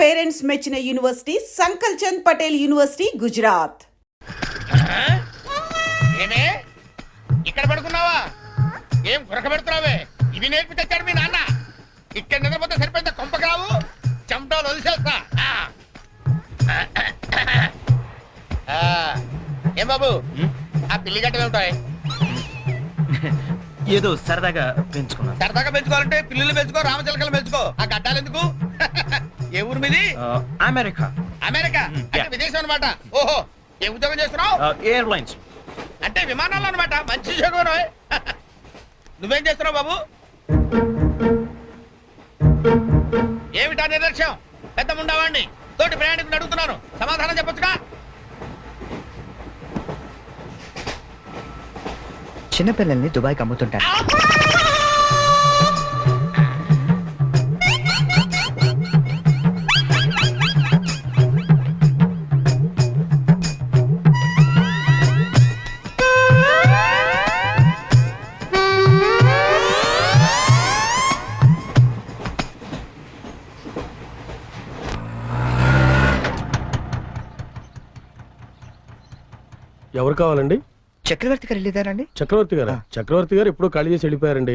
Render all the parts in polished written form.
Parents మెచ్చిన university సంకల్ Chand Patel university Gujarat. ఏమే ఇక్కడ పడుకున్నావా? ఏం గురకబెడుతున్నావే? ఇవి నేర్పి తెచ్చాడు మీ నాన్న. ఇక్కడ నిద్రపోతే సరిపోయిందా? కొంపకావు చెమటలు వదిలేస్తా. ఏం బాబు ఆ పిల్లి గట్టలు ఉంటాయి? ఏదో సరదాగా పెంచుకున్నా. సరదాగా పెంచుకోవాలంటే పిల్లులు పెంచుకో, రామచిలకలు పెంచుకో. ఆ గడ్డాలు ఎందుకు? ఏ ఊరు మీది? అమెరికా. అమెరికా అంటే విదేశం అనమాట. ఓహో, ఏ ఉద్యోగం చేస్తున్నావు? ఎయిర్లైన్స్ అంటే విమానాలు అనమాట. మంచి ఉద్యోగం. నువ్వేం చేస్తున్నావు బాబు? ఏమిటా నిర్లక్ష్యం? పెద్ద ఉండవాడిని తోటి ప్రయాణికుని అడుగుతున్నాను, సమాధానం చెప్పొచ్చుగా. చిన్నపిల్లల్ని దుబాయ్కి అమ్ముతుంటారు. ఎవరు కావాలండి? చక్రవర్తి గారు వెళ్ళేదారండి? చక్రవర్తి గారు? చక్రవర్తి గారు ఎప్పుడో ఖాళీ చేసి వెళ్ళిపోయారండి.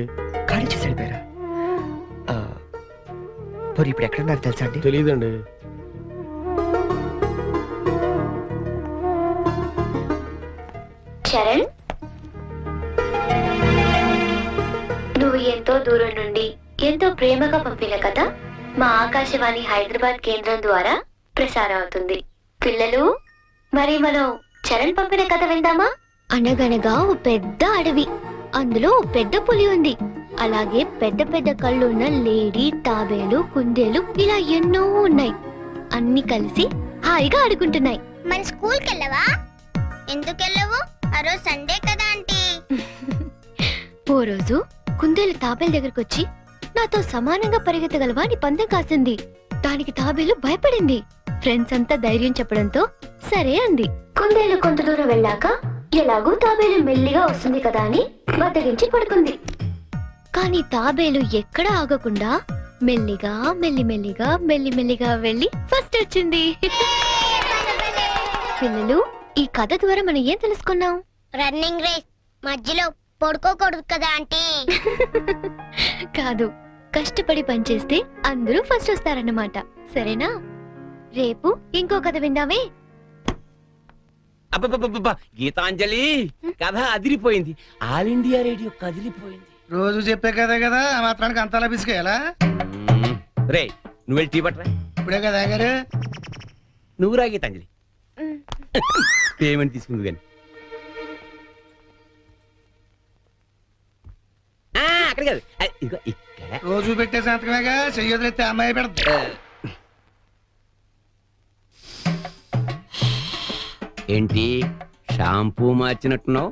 ఖాళీ చేసి వెళ్ళిపోయారా? మరి ఇప్పుడు ఎక్కడున్నారు తెలుసా అండి? తెలియదండి. చరణ్, నువ్వు ఎంతో దూరం నుండి ఎంతో ప్రేమగా పంపిన కథ మా ఆకాశవాణి హైదరాబాద్ కేంద్రం ద్వారా ప్రసారం అవుతుంది. పిల్లలు, మరి మనం చరణ్ పంపిన కథ విందామా? అనగనగా ఓ పెద్ద అడవి, అందులో ఓ పెద్ద పులి ఉంది. అలాగే పెద్ద పెద్ద కళ్ళున్న లేడీ, తాబేలు, కుందేలు ఇలా ఎన్నో ఉన్నాయి. అన్ని కలిసి హాయిగా ఆడుకుంటున్నాయి. మన స్కూల్ కెళ్ళవా? ఎందుకు వెళ్ళవు? ఆ రోజు సండే కదా ఆంటీ. ఓ రోజు కుందేలు తాబేలు దగ్గరకు వచ్చి, నాతో సమానంగా పరిగెత్తగలవా అని పందెం కాసింది. దానికి తాబేలు భయపడింది. ఫ్రెండ్స్ అంతా ధైర్యం చెప్పడంతో సరే అంది. కుందేలు కొంత దూరం వెళ్ళాక ఎలాగూ తాబేలు మెల్లిగా వస్తుంది కదా అని బద్దగించి పడుకుంది. కానీ తాబేలు ఎక్కడా ఆగకుండా మెల్లిగా మెల్లిమెల్లిగా మెల్లిమెల్లిగా వెళ్ళి ఫస్ట్ వచ్చింది. పిల్లలు, ఈ కథ ద్వారా మనం ఏం తెలుసుకున్నాం? రన్నింగ్ రేస్ మధ్యలో పడుకోకూడదు కదా ఆంటీ. కాదు, కష్టపడి పనిచేస్తే అందరూ ఫస్ట్ వస్తారన్నమాట. సరేనా? రేపు ఇంకో కథ విందామే. అబ్బబ్బబ్బబ్బా, గీతాంజలి కథ అదిరిపోయింది. ఆల్ ఇండియా రేడియో కదిలిపోయింది. రోజు చెప్పే కదే కదా, ఆ మాత్రానికి అంతలా బిసికేయాలా? రే, నువ్వు వెళ్ళి టీ పట్టరా. ఇప్పుడే కదా గారు. నువ్వు రా గీతాంజలి. పేమెంట్ తీసుకుంది కానీ అక్కడ కాదు, ఇదిగో ఇక్కడ. రోజు పెట్టే సంతకమేగా, చెయ్యొదిలేస్తే అమ్మాయి పెడతా. ఏంటి షాంపూ మార్చినట్టున్నావు?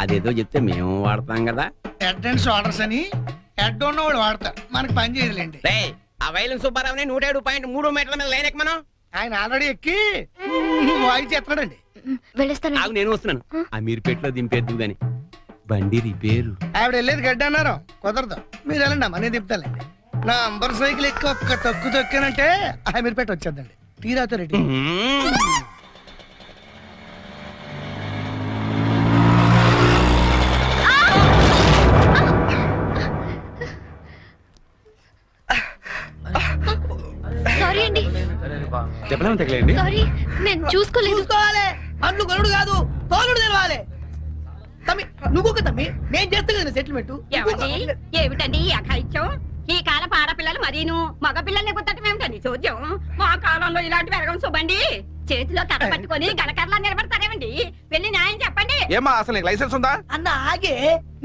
అదేదో చెప్తే మేము వాడతాం కదా. హెడ్ అండ్ షోల్డర్స్ అని హెడ్ ఉన్నవాడు వాడతారు, మనకి పని చేయలేండి. రే, ఆ వైలెన్స్ సుబ్బారావుని 107.3 మీటర్ల మీద లైన్ ఎక్కమను. ఆయన ఆల్రెడీ ఎక్కి వాయిస్ ఎత్తడండి. ఆగు, నేను వస్తున్నాను. ఆ మీరు పెట్లో దింపేద్దు గాని. బండి రిపేరు. ఆవిడ వెళ్ళేది గడ్డ అన్నారు, కుదరదు. మీరు వెళ్ళండి అమ్మా, నేను దింపుతానండి. నా అంబర్ సైకిల్ ఎక్కి ఒక్క తొక్కు తొక్కానంటే ఆ మీరు పెట్టి వచ్చేద్దండి. తీరాతో రెడ్డి. సారీ అండి, చెప్పలేము తగలేండి. సారీ, నేను చూసుకోలేదు. చూసుకోవాలి, అండ్లు కొనుడు కాదు, తోలుడు తెలవాలి. తమ్మి నువ్వు తమ్మి, నేను చేస్తా కదా సెటిల్మెంట్. ఏమిటండి ఈ అఘాయిత్యం? ఈ కాలపు ఆడపిల్లలు మరీను మగ పిల్లల్ని గుర్తటం ఏమిటండి చూద్దాం? మా కాలంలో ఇలాంటి వెరగం చూబండి. చేతిలో కథ పట్టుకొని గణకర్లా నిలబడతారేమండి? వెళ్ళి న్యాయం చెప్పండి. ఏమా అసలు నీకు లైసెన్స్ ఉందా? అన్న ఆగే,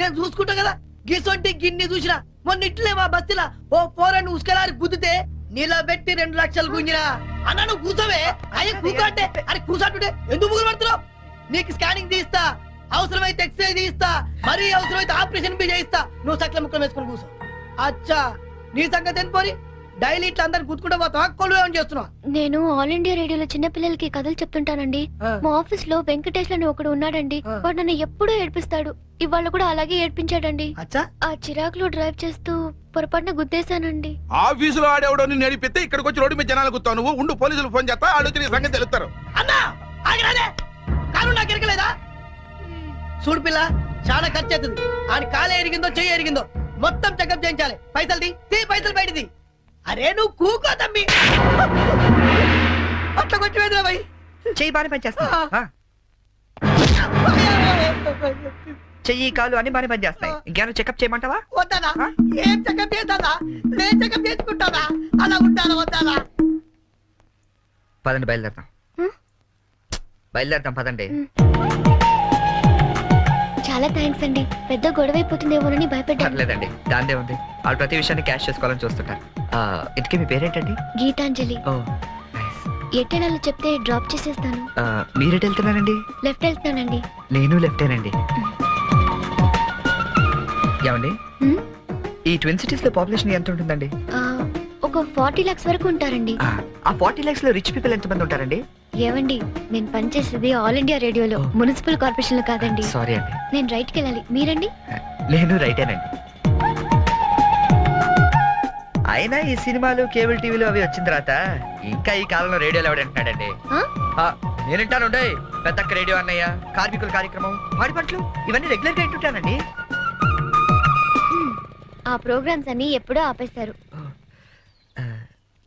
నేను చూసుకుంటా కదా. గిసొంటి గిన్ని చూసినా మొన్న ఇట్లే మా బస్సులా ఓ పోరని ఉసుకలారి గుద్దితే నిలబెట్టి 2 లక్షలు గుంజినా. అన్న నువ్వు కూర్చోవే. అయ్యే కూర్చోంటే అరే కూర్చోంటుంటే ఎందుకు ముగ్గురు పడుతున్నావు? నీకు స్కానింగ్ తీస్తా, అవసరమైతే ఎక్స్రే తీస్తా, మరీ అవసరమైతే ఆపరేషన్ బి చేయిస్తా. నువ్వు సకల ముక్కలు వేసుకుని కూర్చో. అచ్చా, నీ సంగతి ఎంత పోని. డైలీ ఇట్లా అందరు గుర్తుకుంటూ పోతావా కొలువు ఏమని చేస్తున్నావు? నేను ఆల్ ఇండియా రేడియోలో చిన్న పిల్లలకి కథలు చెప్తుంటానండి. మా ఆఫీస్ లో వెంకటేష్ అని ఒకడు ఉన్నాడండి. వాడు నన్ను ఎప్పుడూ ఏడ్పిస్తాడు. ఇవాళ కూడా అలాగే ఏడ్పించాడండి. అచ్చా ఆ చిరాకులో డ్రైవ్ చేస్తూ పొరపాటున గుద్దేశానండి. ఆఫీసులో ఆడేవాడు నిన్ను నడిపితే ఇక్కడికి వచ్చి రోడ్డు మీద జనాలు గుర్తావు. నువ్వు ఉండు, పోలీసులు ఫోన్ చేస్తా, ఆలోచన నీ సంగతి తెలుస్తారు. అన్నా ఆగిరాదే కారు నాకు ఎరకలేదా? చూడు పిల్ల, చాలా ఖర్చు అవుతుంది. ఆడి కాలే ఎరిగిందో చెయ్యి ఎరిగిందో మొత్తం చెకప్ చేయించాలి. పైసలు తీ పైసలు బయటది. అరే నువ్వు కూకో తమ్మి, అట్లా కొంచెం ఎదురా భయ్. చెయ్యి బాగానే పనిచేస్తా. చెయ్యి కాలు అన్ని బాగానే పనిచేస్తాయి. ఇంకేమైనా చెకప్ చేయమంటావా? వద్దానా? ఏం చెకప్ చేస్తానా? నేను చెకప్ చేసుకుంటానా? అలా ఉంటానా వద్దానా? పదండి బయలుదేరదాం. బయలుదేరదాం పదండి. చాలా థ్యాంక్స్ అండి. పెద్ద గొడవ అయిపోతుందేమోనని భయపడ్డాను. పర్లేదండి, దాందే ఉంది. వాళ్ళు ప్రతి విషయాన్ని క్యాష్ చేసుకోవాలని చూస్తుంటారు. ఇంతకీ మీ పేరేంటండి? గీతాంజలి. ఓ నైస్. ఎట్టెనాలో చెప్తే డ్రాప్ చేసేస్తాను. మీరెటు వెళ్తున్నారండి? లెఫ్ట్ వెళ్తానండి. నేను లెఫ్టేనండి. ఏమండి, హ్మ్? ఈ ట్విన్ సిటీస్ లో పాపులేషన్ ఎంత ఉంటుందండి? ఒక 40 lakhs వరకు ఉంటారండి. ఆ 40 lakhs లో రిచ్ పీపుల్ ఎంత మంది ఉంటారండి? ఏవండి, నేను పనిచేసేది ఆల్ ఇండియా రేడియోలో, మున్సిపల్ కార్పొరేషన్ లో కాదండి. సారీ అండి. నేను రైట్కి వెళ్ళాలి. మీరండి? నేను రైటేనండి. అయినా ఈ సినిమాలు కేబుల్ టీవీలు అవి వచ్చిన తర్వాత ఇంకా ఈ కాలంలో రేడియోలో ఎవడంటున్నాడండి? నేనంటాను పెద్దక్క రేడియో అన్నయ్య, కార్మికుల కార్యక్రమం, పాడి పంటలు ఇవన్నీ రెగ్యులర్ గా వింటుంటానండి. ఆ ప్రోగ్రామ్స్ అన్ని ఎప్పుడో ఆపేశారు.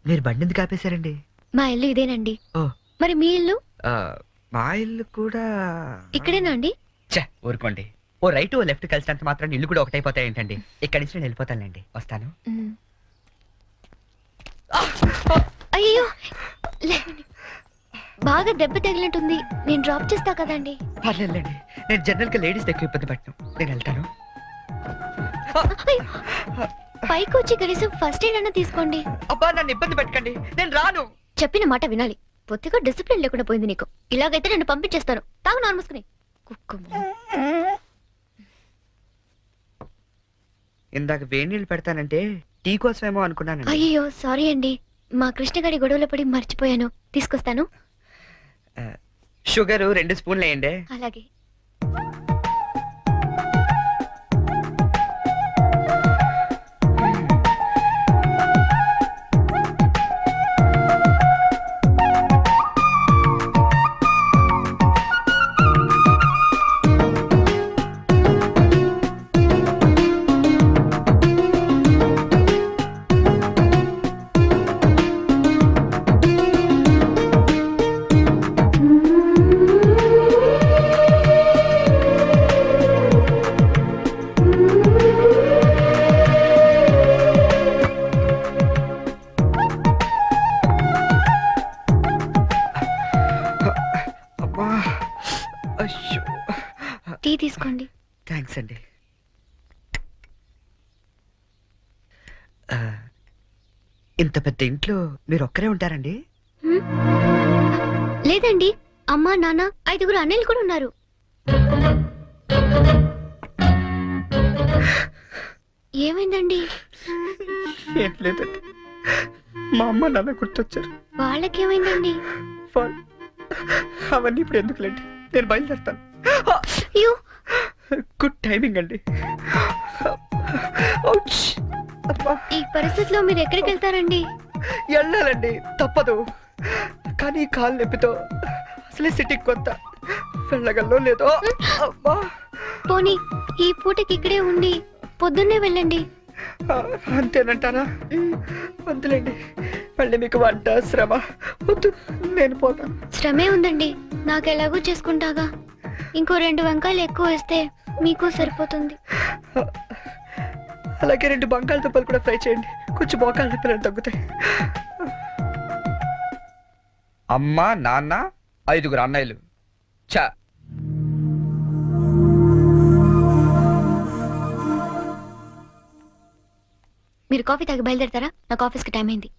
మీరు బండి ఎందుకు ఆపేశారండి? మా ఇల్లు ఇదేనండి. ఓ. మరి మీ ఇల్లు? మా ఇల్లు కూడా ఇక్కడేనా అండి? ఊరుకోండి. ఓ రైట్ ఓ లెఫ్ట్ కలిసినంత మాత్రం ఇల్లు కూడా ఒకటైపోతాయి ఏంటండి? ఇక్కడి నుంచి నేను వెళ్ళిపోతానండి. వస్తాను. అయ్యో లేవండి. బాగా దెబ్బ తగిలినట్టుంది. నేను డ్రాప్ చేస్తా కదండి. పర్లేదండి, నేను జనరల్ గా లేడీస్ ఎక్కువ ఇబ్బంది పట్టను. నేను వెళ్తాను. పైకి వచ్చి కనీసం ఫస్ట్ ఎయిడ్ అన్న తీసుకోండి. అబ్బా నన్ను ఇబ్బంది పెట్టకండి, నేను రాను. చెప్పిన మాట వినాలి. పొత్తిగా డిసిప్లిన్ లేకుండా పోయింది నీకు. ఇలాగైతే నన్ను పంపించేస్తాను. తాగు నాన్న మూసుకుని. ఇందాక వేడి నీళ్ళు పెడతానంటే టీ కోసమేమో అనుకున్నాను. అయ్యో సారీ అండి. మా కృష్ణగాడి గొడవలో పడి మర్చిపోయాను. తీసుకొస్తాను. షుగర్ 2 స్పూన్లు వేయండి. అలాగే. టీ తీసుకోండి. థ్యాంక్స్ అండి. ఇంత పెద్ద ఇంట్లో మీరు ఒక్కరే ఉంటారండి? లేదండి, అమ్మా నాన్న 5 అన్నయ్యలు కూడా ఉన్నారు. ఏమైందండి? ఏం లేదండి, మా అమ్మ నాన్న గుర్తొచ్చారు. వాళ్ళకేమైందండి? అవన్నీ ఇప్పుడు ఎందుకులేండి, నేను బయలుదేరుతాను. అయ్యో గుడ్ టైమింగ్ అండి. ఈ పరిస్థితిలో మీరు ఎక్కడికి వెళ్తారండి? వెళ్ళాలండి, తప్పదు. కానీ కాలు నొప్పితో అసలే సిటీకి కొత్త, వెళ్ళగల్లో లేదో. పోనీ ఈ పూటకి ఇక్కడే ఉండి పొద్దున్నే వెళ్ళండి. అంతేనంటారా? వద్దులేండి, మళ్ళీ మీకు వంట శ్రమ వద్దు, నేను పోతాను. శ్రమే ఉందండి, నాకు ఎలాగో చేసుకుంటాగా. ఇంకో 2 వంకాయలు ఎక్కువ వేస్తే మీకు సరిపోతుంది. అలాగే 2 బంగాళదుంపలు కూడా ఫ్రై చేయండి, కొంచెం మోకాళ్ళ నొప్పులు తగ్గుతాయి. అమ్మ నాన్న 5 అన్నయ్యలు. చా మీరు కాఫీ తాగి బయలుదేరతారా? నాకు ఆఫీస్కి టైం అయింది.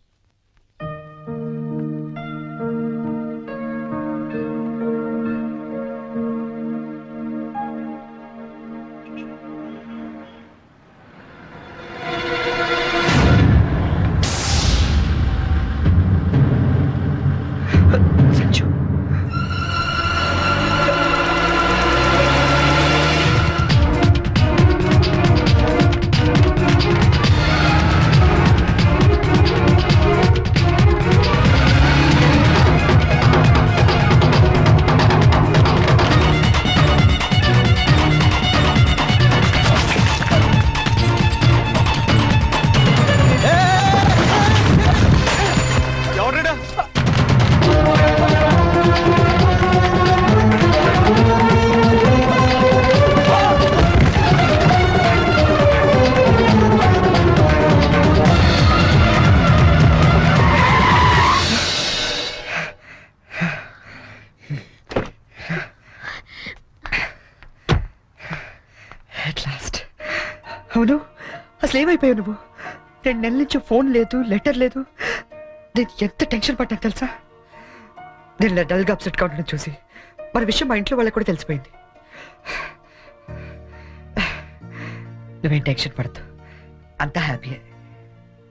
అవును, అసలు ఏమైపోయావు నువ్వు? 2 నెలల నుంచి ఫోన్ లేదు, లెటర్ లేదు. నేను ఎంత టెన్షన్ పడ్డాను తెలుసా? నేను ఇలా డల్గా అప్సెట్గా ఉండడం చూసి మన విషయం మా ఇంట్లో వాళ్ళకి కూడా తెలిసిపోయింది. నువ్వేం టెన్షన్ పడద్దు, అంతా హ్యాపీయే.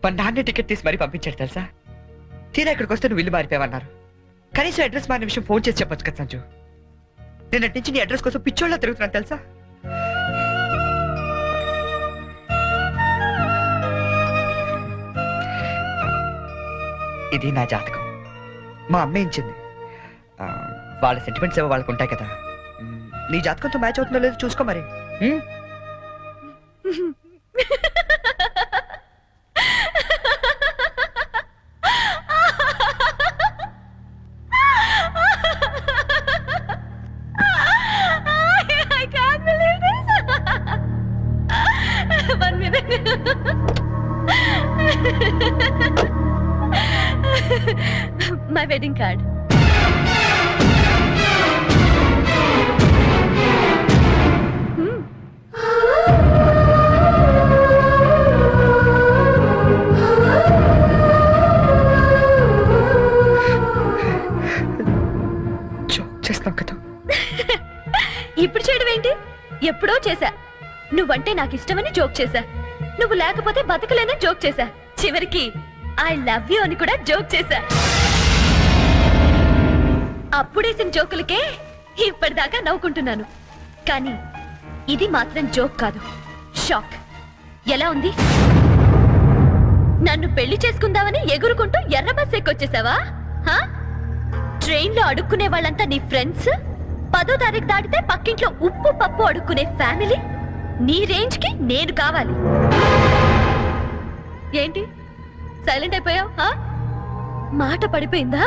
మా నాన్న టికెట్ తీసి మరీ పంపించాడు తెలుసా? తీరా ఇక్కడికి వస్తే నువ్వు ఇల్లు మారిపోయావన్నారు. కనీసం అడ్రస్ మారిన విషయం ఫోన్ చేసి చెప్పొచ్చు కదా సంజు. నేను అటు నుంచి నీ అడ్రస్ కోసం పిచ్చోళ్ళ తిరుగుతున్నాను తెలుసా? ఇది నా జాతకం, మా అమ్మ ఇచ్చింది. వాళ్ళ సెంటిమెంట్స్ ఏవో వాళ్ళకు ఉంటాయి కదా. నీ జాతకంతో మ్యాచ్ అవుతుందో లేదో చూసుకో మరి. My wedding card. చేస్తాం కదా. ఇప్పుడు చేయడం ఏంటి? ఎప్పుడో చేశా. నువ్వంటే నాకు ఇష్టమని జోక్ చేశా. నువ్వు లేకపోతే బతకలేనని జోక్ చేశా. చివరికి ఐ లవ్ యూ అని కూడా జోక్ చేశా. అప్పుడేసిన జోకులకే ఇప్పటిదాకా నవ్వుకుంటున్నాను. కానీ ఇది మాత్రం జోక్ కాదు, షాక్. ఎలా ఉంది? నన్ను పెళ్లి చేసుకుందామని ఎగురుకుంటూ ఎర్ర బస్ ఎక్కొచ్చేసావా? ట్రైన్ లో అడుక్కునే వాళ్ళంతా నీ ఫ్రెండ్స్, 10వ తారీఖు దాటితే పక్కింట్లో ఉప్పు పప్పు అడుక్కునే ఫ్యామిలీ. నీ రేంజ్ కి నేను కావాలి. ఏంటి సైలెంట్ అయిపోయావు? మాట పడిపోయిందా?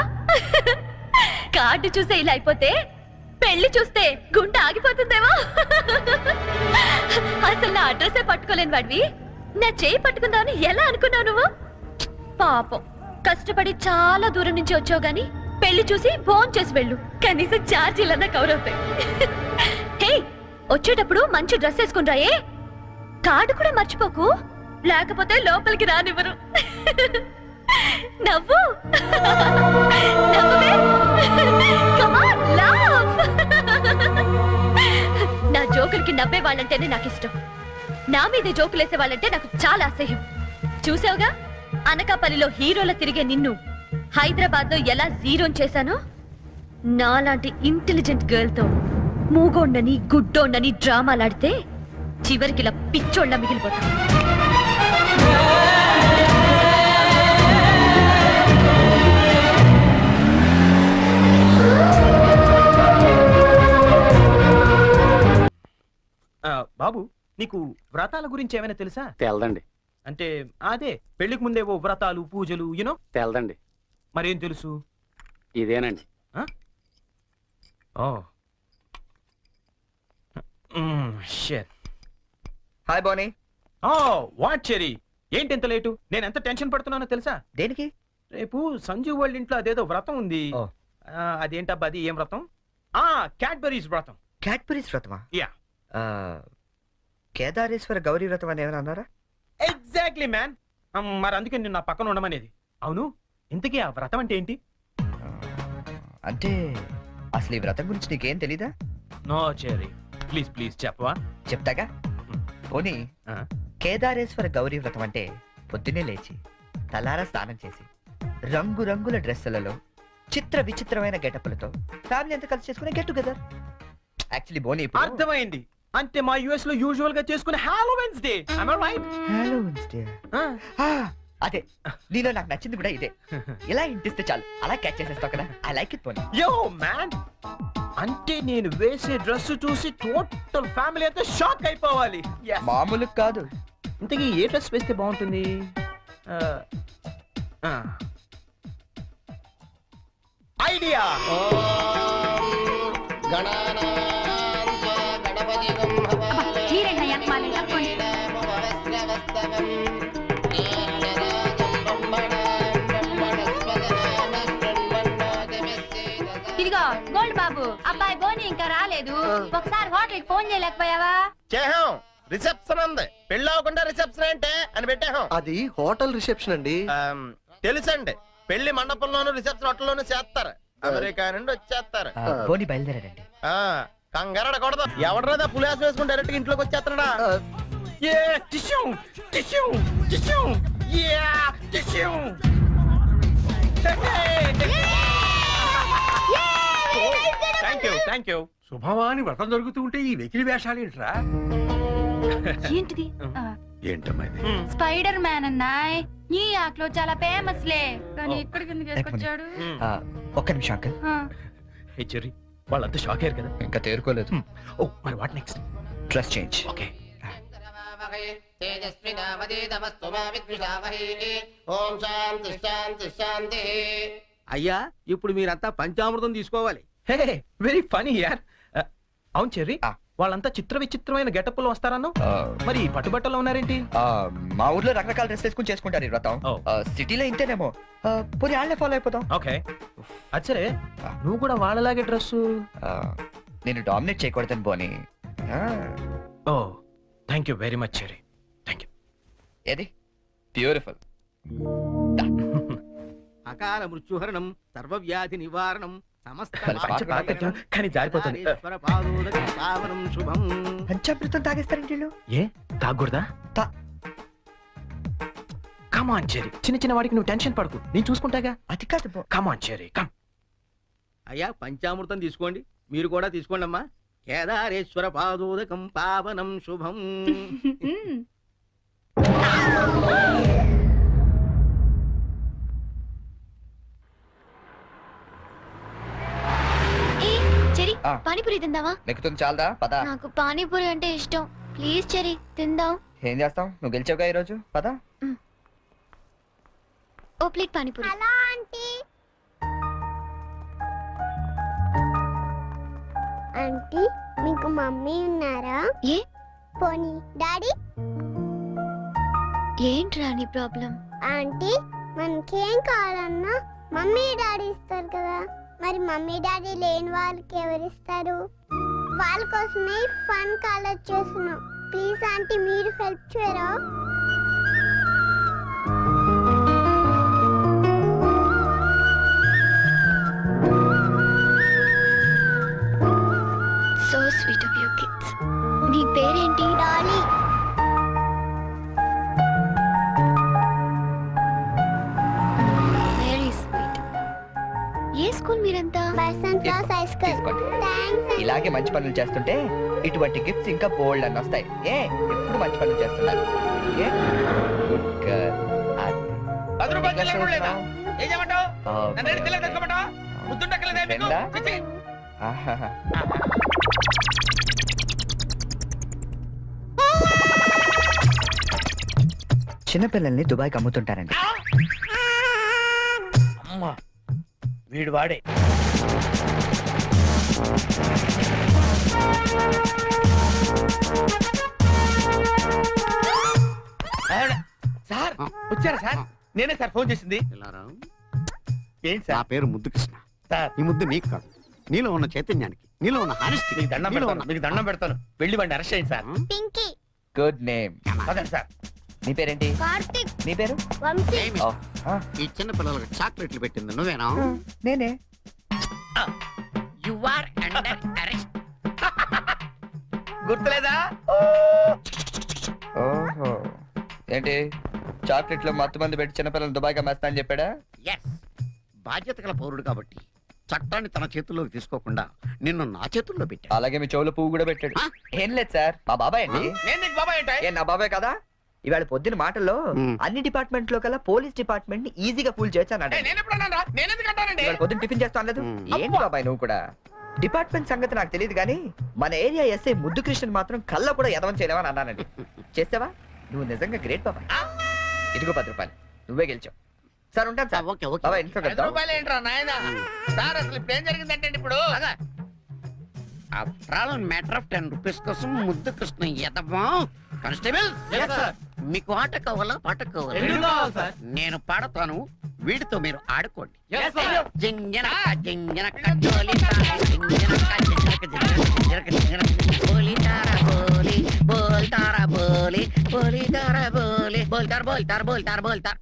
కార్డు చూసే ఇలా అయిపోతే పెళ్లి చూస్తే గుండె ఆగిపోతుందేమో. అసలు నా అడ్రస్సే పట్టుకోలేని వాడివి నా చేయి పట్టుకుందామని ఎలా అనుకున్నావు నువ్వు? పాపం, కష్టపడి చాలా దూరం నుంచి వచ్చావు గాని పెళ్లి చూసి ఫోన్ చేసి వెళ్ళు, కనీసం ఛార్జీలన్నా కవర్ అవుతాయి. హే, వచ్చేటప్పుడు మంచి డ్రెస్ వేసుకుని రాయే. కార్డు కూడా మర్చిపోకు, లేకపోతే లోపలికి రానివ్వరు. నవ్వు, నవ్వే. Come on, laugh. నా జోకులకి నవ్వే వాళ్ళంటేనే నాకు ఇష్టం. నా మీద జోకులేసే వాళ్ళంటే నాకు చాలా అసహ్యం. చూసావుగా, అనకాపల్లిలో హీరోల తిరిగే నిన్ను హైదరాబాద్ లో ఎలా జీరోన్ చేశానో. నాలాంటి ఇంటెలిజెంట్ గర్ల్ తో మూగోండని గుడ్డోండని డ్రామాలాడితే చివరికి ఇలా పిచ్చోళ్ళ మిగిలిపోతా. బాబు, నీకు వ్రతాల గురించి ఏమైనా తెలుసా? తెల్దండి. అంటే అదే పెళ్లికి ముందేవో వ్రతాలు పూజలు యూనో. తెల్దండి. మరేం తెలుసు? ఇదేనండి. హాయ్ బోనీ. వాట్ చెరీ, ఏంటి ఎంత లేటు? నేను ఎంత టెన్షన్ పడుతున్నానో తెలుసా? దేనికి? రేపు సంజు వాళ్ళ ఇంట్లో అదేదో వ్రతం ఉంది. అదేంటబ్బా, అది ఏం వ్రతం? క్యాడ్బరీస్ వ్రతం. క్యాడ్బరీస్ వ్రతమా? యా. కేదారేశ్వర గౌరీ వ్రతం అని ఏమైనా అన్నారా? Exactly man. మరి అందుకే నేను నా పక్కన ఉండమనేది. అవును, ఇంతకీ ఆ వ్రతం అంటే ఏంటి? అంటే అసలు ఈ వ్రతం గురించి నీకేం తెలీదా? నో చెరీ, ప్లీజ్ ప్లీజ్ చెప్పవా? చెప్తాగా. పోనీ, కేదారేశ్వర గౌరీ వ్రతం అంటే పొద్దున్నే లేచి తలారా స్నానం చేసి రంగురంగుల డ్రెస్సులలో చిత్ర విచిత్రమైన గెటప్లతో ఫ్యామిలీ అంతా కలిసి చేసుకునే గెట్ టుగెదర్. యాక్చువల్లీ బోనీ, అర్థమైంది. అంటే మా యుఎస్ లో యూజువల్ గా చేసుకునే Halloweens day. am I right? Halloweens day. అదే, నీలో నాకు నచ్చింది కూడా ఇదే. ఇలా ఇంటిస్తే చాలు అలా క్యాచ్ చేసేస్తావు కదా. ఐ లైక్ ఇట్ పోనీ. యో మ్యాన్, అంటే నేను వేసే డ్రెస్ చూసి టోటల్ ఫ్యామిలీ అంతా షాక్ అయిపోవాలి. మామూలు కాదు. ఇంతకీ ఏ డ్రెస్ వేస్తే బాగుంటుంది? ఐడియా. ఇదిగో గోల్డ్ బాబు, అబ్బాయి బోని ఇంకా రాలేదు. ఒకసారి హోటల్ ఫోన్ చేయలేకపోయావా? చేహాం, రిసెప్షన్ ఉంది. పెళ్లి అవ్వకుండా రిసెప్షన్ అంటే అని పెట్టాం. అది హోటల్ రిసెప్షన్ అండి. తెలుసండి, పెళ్లి మండపంలోను రిసెప్షన్ హోటల్లోనూ చేస్తారు. అమెరికా నుండి వచ్చేస్తారు. పోనీ బయలుదేరాడండి. కంగారడకూడదు. ఎవడరా పులిహాసం వేసుకుని డైరెక్ట్ ఇంట్లోకి వచ్చేస్తాడా? Thank you. శుభవాని వ్రతం జరుగుతూ ఉంటే ఈ వెకిలి వేషాలు ఏంట్రా? ఏంటిది ఏంటమ్మా ఇది? స్పైడర్ మ్యాన్ అన్నాయ్. ఈ ఆటలో చాలా ఫేమస్ లే, కానీ ఇక్కడ కింద చేసుకొచ్చాడు. ఒక్క నిమిషం అంకల్. హే చెర్రీ, వాళ్ళంతా షాక్ అయ్యారు కదా. ఇంకా తేరుకోలేదు. ఓ మరి what next? Dress change. Okay. అయ్యా ఇప్పుడు మీరంతా పంచామృతం తీసుకోవాలి. హే వెరీ ఫనీ యార్. అవును చెర్రీ, ఆ. వాళ్ళంతా చిత్ర విచిత్రమైన గెటప్ లో వస్తారన్నా. మరి పట్టుబట్టలో ఉన్నారేంటి? మా ఊర్లో రకరకాల డ్రెస్ వేసుకుని చేసుకుంటారు ఈ వ్రతం. ఓ. సిటీలో ఇంతేనేమో. పోనీ వాళ్ళే ఫాలో అయిపోతాం. ఓకే. అచ్చరే, నువ్వు కూడా వాళ్ళలాగే డ్రెస్. నేను డామినేట్ చేయకూడదని పోనీ. Oh thank you very much Cherry. Thank you. ఏది బ్యూటిఫుల్. అకాల మృత్యుహరణం, సర్వవ్యాధి నివారణం, సమస్త కానీ జారిపోతుంది. పావనం శుభం. పంచామృతం తాగేస్తారండి వీళ్ళు. ఏ తాగకూడదా? కమాన్ చెర్రీ, చిన్న చిన్న వాడికి నువ్వు టెన్షన్ పడకు, నేను చూసుకుంటాగా. అది కాదు. కమాన్ చెర్రీ, కమ్. అయ్యా పంచామృతం తీసుకోండి, మీరు కూడా తీసుకోండి అమ్మా. కేదారేశ్వర పాదోదకం పావనం శుభం. చెరి ఆ. పానీపూరి తిందావా? నెక్కుతుంది చాలదా? పద. నాకు పానీపూరి అంటే ఇష్టం. ప్లీజ్ చెరి తిందాం. ఏం చేస్తాం, నువ్వు గెలిచావుగా ఈ రోజు. పద. ఓ plate panipuri. Hello aunty. Aunty మీకు మమ్మీ ఉన్నారా? ఏ పోనీ డాడీ? ఏంట్రా నీ ప్రాబ్లం? ఆంటీ మనకేం కావాలన్నా మమ్మీ డాడీ ఇస్తారు కదా, మరి మమ్మీ డాడీ లేని వాళ్ళకి ఎవరిస్తారు? వాళ్ళ కోసమే ఫన్ కాలేజ్ చేస్తున్నాం. ప్లీజ్ ఆంటీ మీరు హెల్ప్ చేయరా? So sweet of you kids. నీ పేరేంటి? డాలీ. Very sweet. ఏ స్కూల్ మీరంతా? Basant Ras high school. తీసుకోండి. థాంక్స్. ఇలాగే మంచి పనులు చేస్తుంటే ఇటువంటి గిఫ్ట్స్ ఇంకా బోల్డ్ అని వస్తాయి. ఎప్పుడు మంచి పనులు చేస్తున్నారు. ఏ? Good girl. అది. 10 రూపాయలు చెల్లెడు లేదా? ఏం చేయమంటావు? ఆ, నన్ను ఏడు తెల్లగా తెచ్చుకోమంటావా? ముద్దుండక్కలేదా మీకు? రెండా? చిచ్చి. ఆహాహా. చిన్నపిల్లల్ని దుబాయ్కి అమ్ముతుంటారండి. అమ్మా వీడు వాడే. సార్ వచ్చారా సార్? నేనే సార్ ఫోన్ చేసింది. ఏంటి నా సార్? పేరు ముద్దు కృష్ణ. సార్ ఈ ముద్దు నీకు కాదు, నీలో ఉన్న చైతన్యానికి, నీలో ఉన్న హానెస్టీ. మీకు దండం పెడతాను, మీకు దండం పెడతాను. వెళ్ళి వాడిని అరెస్ట్ చేయండి సార్. పింకీ. Good name. అదండి సార్. నీ పేరేంటి? కార్తిక్. నీ పేరు? వంశీ. ఓ, ఆ, ఈ చిన్న పిల్లలకు చాక్లెట్లు పెట్టింది నువ్వేనా? నేనే. You are under arrest. గుర్తులేదా? ఓహో, ఏంటి చాక్లెట్లు మత్తు మంది పెట్టి చిన్నపిల్లలు దుబాయ్కి అమ్మేస్తా అని చెప్పాడా? ఎస్, బాధ్యత గల పౌరుడు కాబట్టి చట్టాన్ని తన చేతుల్లోకి తీసుకోకుండా నిన్ను నా చేతుల్లో పెట్టా. అలాగే మీ చెవులో పువ్వు కూడా పెట్టాడు. ఆ? ఏం లేదు సార్, మా బాబాయ్ అండి. నేను నీకు బాబాయ్ ఏంటి? ఏ నా బాబాయ్ కదా? ఇవాళ పొద్దున మాటల్లో మ్. అన్ని డిపార్ట్మెంట్ లో కల్లా పోలీస్ డిపార్ట్మెంట్ ని ఈజీగా ఫుల్ చేయొచ్చు అన్నాడు. నేను ఎప్పుడు అన్నాను? నేను ఎందుకు అంటానండి? ఇవాళ పొద్దున టిఫిన్ చేస్తా అనలేదు. మ్. ఏంటి బాబాయ్ నువ్వు కూడా? డిపార్ట్మెంట్ సంగతి నాకు తెలియదు కానీ మన ఏరియా ఎస్ఐ ముద్దు కృష్ణన్ మాత్రం కళ్ళ కూడా ఎదవం చేయలేవని అన్నానండి. చేసావా? నువ్వు నిజంగా గ్రేట్ బాబాయ్. ఇదిగో 10 రూపాయలు, నువ్వే గెలిచావు. సార్ ఉంటాను సార్. Okay okay. బాబాయ్ ఇంట్లో 5 కలుద్దాం. రూపాయలు ఏంట్రా నాయనా? సార్ అసలు ఇప్పుడు ఏం జరిగిందంటే ఇప్పుడు మ్యాటర్ ఆఫ్ 10 రూపీస్ కోసం ముద్దు కృష్ణ ఎదవా. కానిస్టేబుల్ మీకు ఆట కావాలా పాట రెండు కావాలా? కావాలి సార్. నేను పాడతాను, వీడితో మీరు ఆడుకోండి. Yes, sir. జింజనక జింజనక జోలితార, జింజనక జింజనక జింజనక జింజనక జింజనక బోలితార బోలి బోల్తార బోలి తారా బోలి బోల్తార్ బోల్తార్ బోల్తార్ బోల్తార్